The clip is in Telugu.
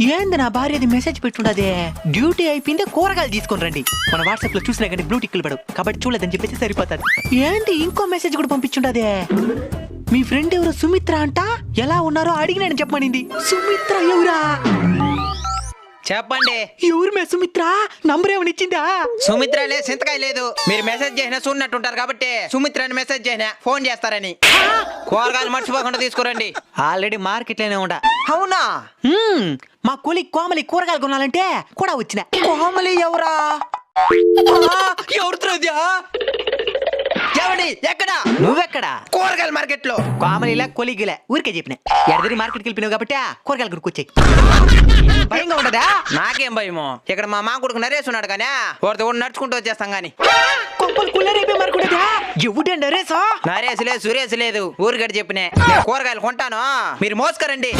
ఏంది నా భార్యది మెసేజ్ పెట్టుండదే, డ్యూటీ అయిపోయింది కూరగాయలు తీసుకొని రండి. మన వాట్సాప్ లో చూసినా కానీ బ్లూ టిక్లు పడవు కాబట్టి చూడలేదని చెప్పేసి సరిపోతాది. ఏంటి ఇంకో మెసేజ్ కూడా పంపించుండదే, మీ ఫ్రెండ్ ఎవరు సుమిత్ర అంట, ఎలా ఉన్నారో అడిగినాడని చెప్పమనింది. సుమిత్ర ఎవరా? చెప్పండి. ఎవరు మే సుమిత్ర? నంబర్ ఏమని ఇచ్చిందా? సుమిత్ర లేదు, సింతకాయ లేదు. మీరు మెసేజ్ చేసినా చూడనట్టుంటారు కాబట్టి సుమిత్ర అని మెసేజ్ చేసినా ఫోన్ చేస్తారని. కూరగాయలు మర్చిపోకుండా తీసుకురండి. ఆల్రెడీ మార్కెట్ లోనే ఉండా. అవునా? మా కొలి కోమలి కూరగాయలు కొనాలంటే కూడా వచ్చిన. కోమలి ఎవరా? ఎవరుద్రా? ఎవడి? ఎక్కడ? నువ్వెక్కడా? కూరగాయల మార్కెట్ లో. కోమలిలా కొలిగిలే ఊరికే చెప్పిన. ఎడదిరి మార్కెట్కి వెళ్ళిపోయినావు కాబట్టి కూరగాయలు కొనుక్కొచ్చాయి. భయంగా ఉండదా? నాకేం భయమో, ఇక్కడ మా కొడుకు నరేష్ ఉన్నాడు కానీ వాడితో కూడా నడుచుకుంటూ వచ్చేస్తాం గాని. కొంపలు కుల్లరైపోయి మరకుడదా? ఎవడే నరేసా? నరేష్ లేదు, సురేష్ లేదు, ఊరికడ చెప్పినే. కూరగాయలు కొంటాను, మీరు మోసుకరండి.